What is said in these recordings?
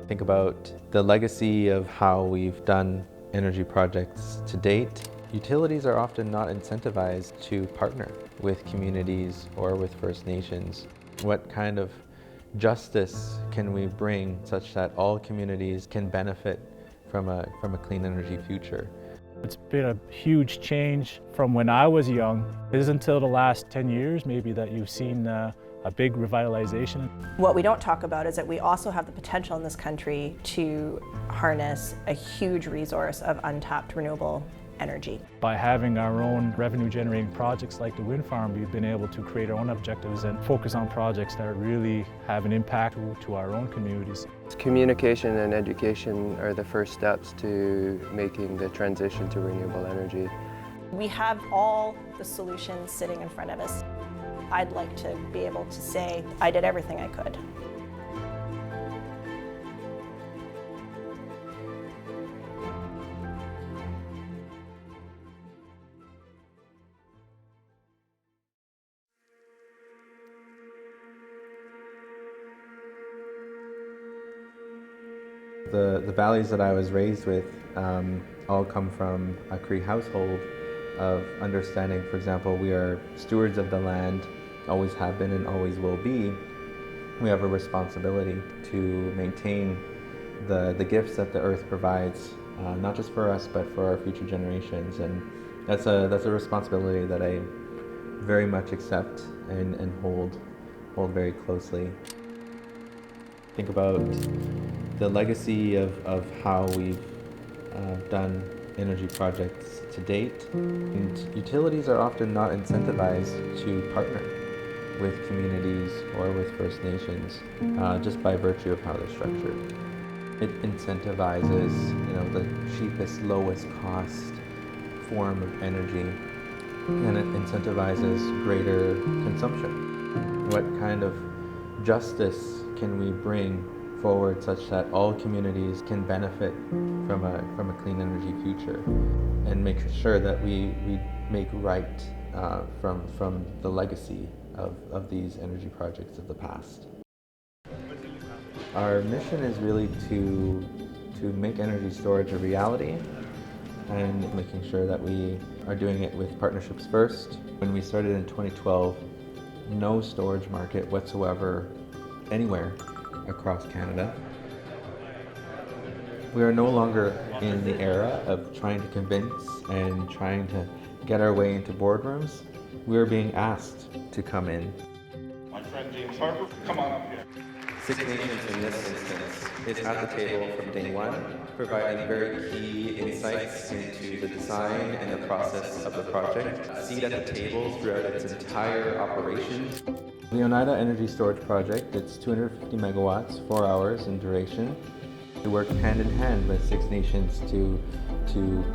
Think about the legacy of how we've done energy projects to date. Utilities are often not incentivized to partner with communities or with First Nations. What kind of justice can we bring such that all communities can benefit from a clean energy future? It's been a huge change from when I was young. It isn't until the last 10 years maybe that you've seen a big revitalization. What we don't talk about is that we also have the potential in this country to harness a huge resource of untapped renewable energy. By having our own revenue-generating projects like the wind farm, we've been able to create our own objectives and focus on projects that really have an impact to our own communities. Communication and education are the first steps to making the transition to renewable energy. We have all the solutions sitting in front of us. I'd like to be able to say, I did everything I could. The values that I was raised with all come from a Cree household of understanding, for example, we are stewards of the land, always have been and always will be. We have a responsibility to maintain the gifts that the earth provides, not just for us, but for our future generations. And that's a responsibility that I very much accept and hold very closely. Think about the legacy of how we've done energy projects to date. And utilities are often not incentivized to partner with communities or with First Nations just by virtue of how they're structured. It incentivizes, the cheapest, lowest cost form of energy, and it incentivizes greater consumption. What kind of justice can we bring forward such that all communities can benefit from a clean energy future, and make sure that we make right from the legacy of these energy projects of the past. Our mission is really to make energy storage a reality, and making sure that we are doing it with partnerships first. When we started in 2012, no storage market whatsoever anywhere across Canada. We are no longer in the era of trying to convince and trying to get our way into boardrooms. We are being asked to come in. My friend James Harper, come on up here. Six Nations in this instance is at the table from day one, providing very key insights into the design and the process of the project, a seat at the table throughout its entire operation. The Oneida Energy Storage project, it's 250 megawatts, 4 hours in duration. We work hand in hand with Six Nations to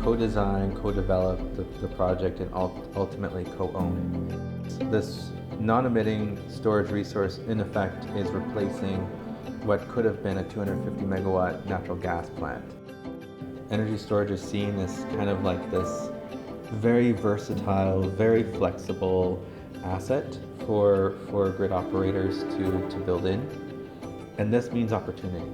co-design, co-develop the project, and ultimately co-own it. This non-emitting storage resource, in effect, is replacing what could have been a 250 megawatt natural gas plant. Energy storage is seen as kind of like this very versatile, very flexible asset for grid operators to build in, and this means opportunity.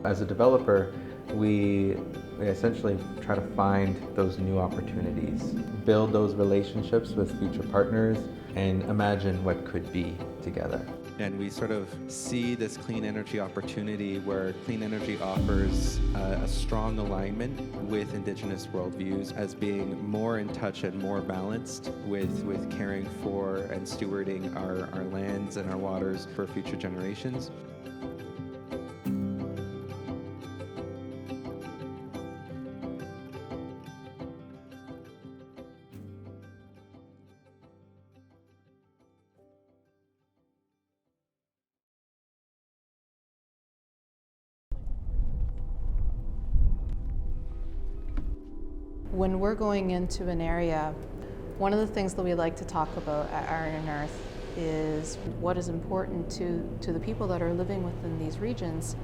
As a developer, we essentially try to find those new opportunities, build those relationships with future partners, and imagine what could be together. And we sort of see this clean energy opportunity where clean energy offers a strong alignment with Indigenous worldviews as being more in touch and more balanced with caring for and stewarding our lands and our waters for future generations. When we're going into an area, one of the things that we like to talk about at Iron and Earth is what is important to the people that are living within these regions.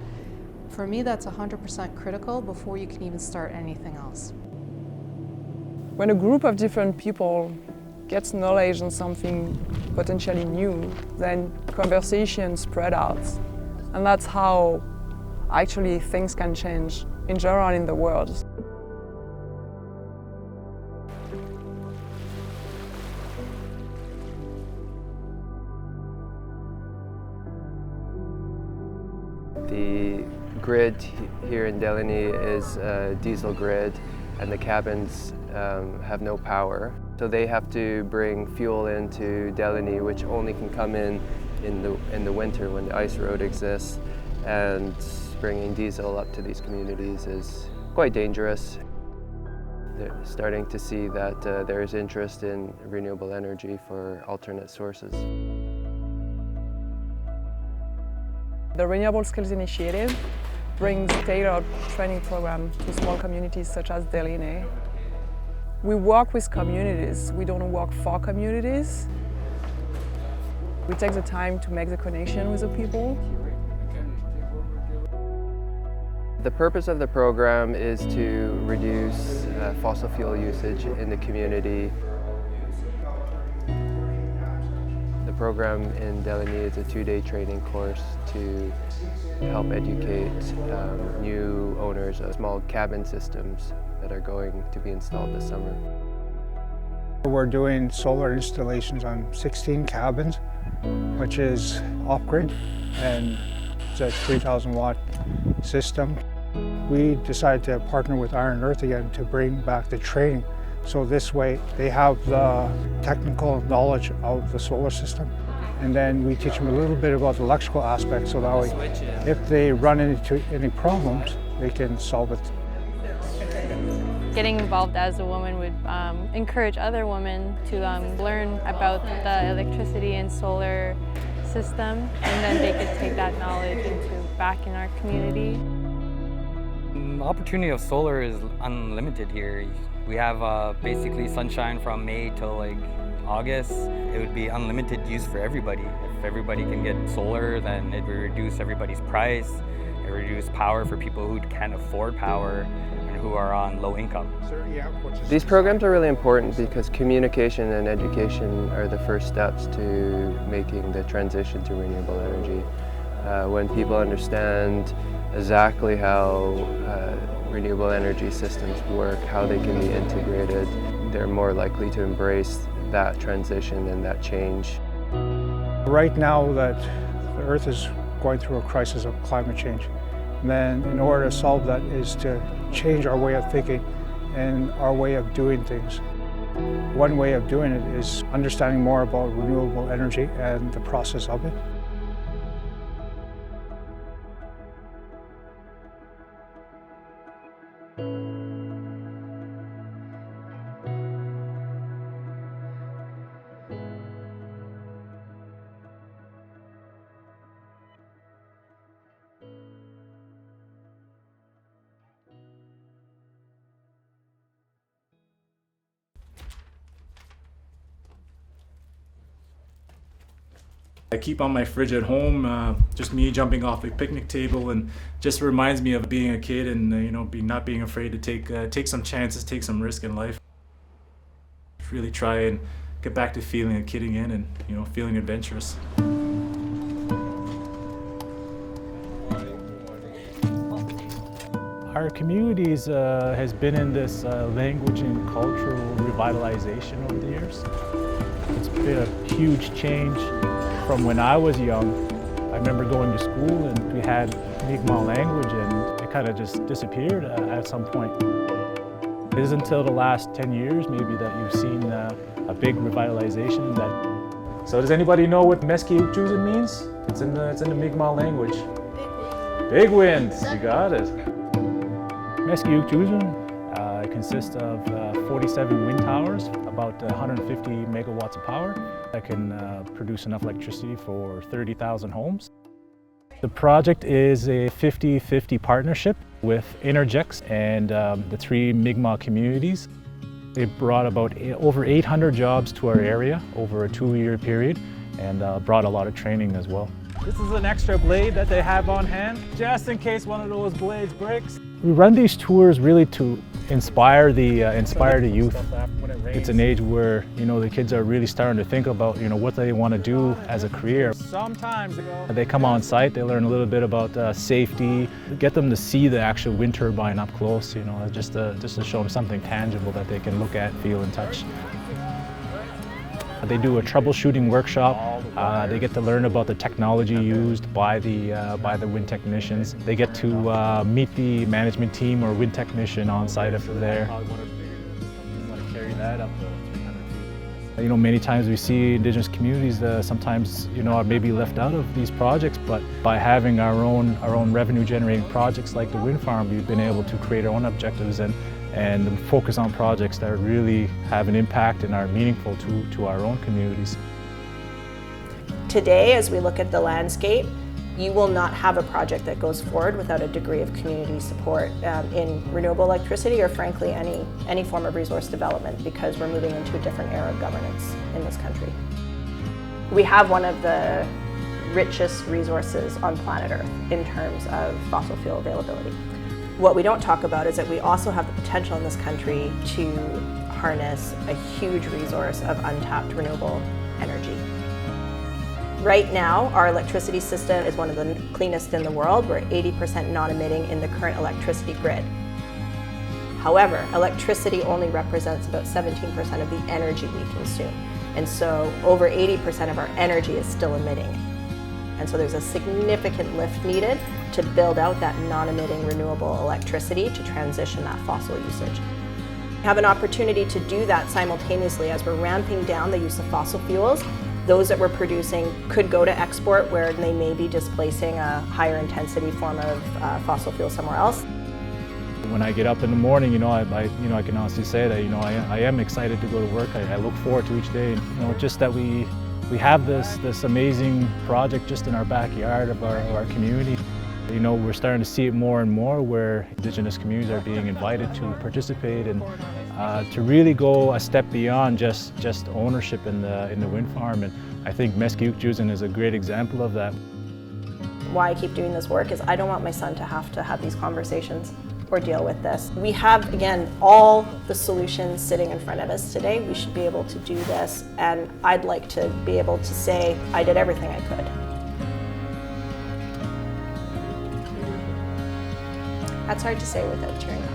For me, that's 100% critical before you can even start anything else. When a group of different people gets knowledge on something potentially new, then conversations spread out. And that's how actually things can change in general in the world. The grid here in Delaney is a diesel grid, and the cabins have no power. So they have to bring fuel into Delaney, which only can come in the winter when the ice road exists. And bringing diesel up to these communities is quite dangerous. They're starting to see that there is interest in renewable energy for alternate sources. The Renewable Skills Initiative brings tailored training programs to small communities such as Delaney. We work with communities, we don't work for communities. We take the time to make the connection with the people. The purpose of the program is to reduce fossil fuel usage in the community. The program in Delaney is a 2-day training course to help educate new owners of small cabin systems that are going to be installed this summer. We're doing solar installations on 16 cabins, which is off-grid, and it's a 3,000 watt system. We decided to partner with Iron Earth again to bring back the training. So this way they have the technical knowledge of the solar system. And then we teach them a little bit about the electrical aspects so that way if they run into any problems, they can solve it. Getting involved as a woman would encourage other women to learn about the electricity and solar system, and then they could take that knowledge back in our community. The opportunity of solar is unlimited here. We have basically sunshine from May till like August. It would be unlimited use for everybody. If everybody can get solar, then it would reduce everybody's price. It would reduce power for people who can't afford power and who are on low income. These programs are really important because communication and education are the first steps to making the transition to renewable energy. When people understand exactly how renewable energy systems work, how they can be integrated, they're more likely to embrace that transition and that change. Right now that the Earth is going through a crisis of climate change, and then in order to solve that is to change our way of thinking and our way of doing things. One way of doing it is understanding more about renewable energy and the process of it. I keep on my fridge at home, just me jumping off a picnic table, and just reminds me of being a kid and not being afraid to take some chances, take some risk in life. Really try and get back to feeling a kid again and feeling adventurous. Our communities has been in this language and cultural revitalization over the years. It's been a huge change from when I was young. I remember going to school and we had Mi'kmaq language and it kind of just disappeared at some point. It isn't until the last 10 years maybe that you've seen a big revitalization. So does anybody know what Mesgi'g means? It's in the Mi'kmaq language. Big winds, you got it. Mesgi'g consists of 47 wind towers, about 150 megawatts of power that can produce enough electricity for 30,000 homes. The project is a 50-50 partnership with Energex and the 3 Mi'kmaq communities. It brought about over 800 jobs to our area over a 2-year period and brought a lot of training as well. This is an extra blade that they have on hand, just in case one of those blades breaks. We run these tours really to inspire the youth. It's an age where, you know, the kids are really starting to think about, you know, what they want to do as a career. They come on site, they learn a little bit about safety, get them to see the actual wind turbine up close, you know, just to show them something tangible that they can look at, feel, and touch. They do a troubleshooting workshop. They get to learn about the technology used by the wind technicians. They get to meet the management team or wind technician on site if they're there. You know, many times we see Indigenous communities sometimes, you know, are maybe left out of these projects, but by having our own revenue generating projects like the wind farm, we've been able to create our own objectives and focus on projects that really have an impact and are meaningful to our own communities. Today, as we look at the landscape, you will not have a project that goes forward without a degree of community support in renewable electricity or frankly any form of resource development, because we're moving into a different era of governance in this country. We have one of the richest resources on planet Earth in terms of fossil fuel availability. What we don't talk about is that we also have the potential in this country to harness a huge resource of untapped renewable energy. Right now, our electricity system is one of the cleanest in the world. We're 80% non-emitting in the current electricity grid. However, electricity only represents about 17% of the energy we consume. And so over 80% of our energy is still emitting. And so there's a significant lift needed to build out that non-emitting renewable electricity to transition that fossil usage. We have an opportunity to do that simultaneously as we're ramping down the use of fossil fuels. Those that we're producing could go to export where they may be displacing a higher intensity form of fossil fuel somewhere else. When I get up in the morning, I can honestly say that, I am excited to go to work. I look forward to each day. Just that we have this amazing project just in our backyard of our community. We're starting to see it more and more where Indigenous communities are being invited to participate and to really go a step beyond just ownership in the wind farm. And I think Mesgi'g is a great example of that. Why I keep doing this work is I don't want my son to have these conversations or deal with this. We have, again, all the solutions sitting in front of us today. We should be able to do this, and I'd like to be able to say I did everything I could. That's hard to say without tearing up.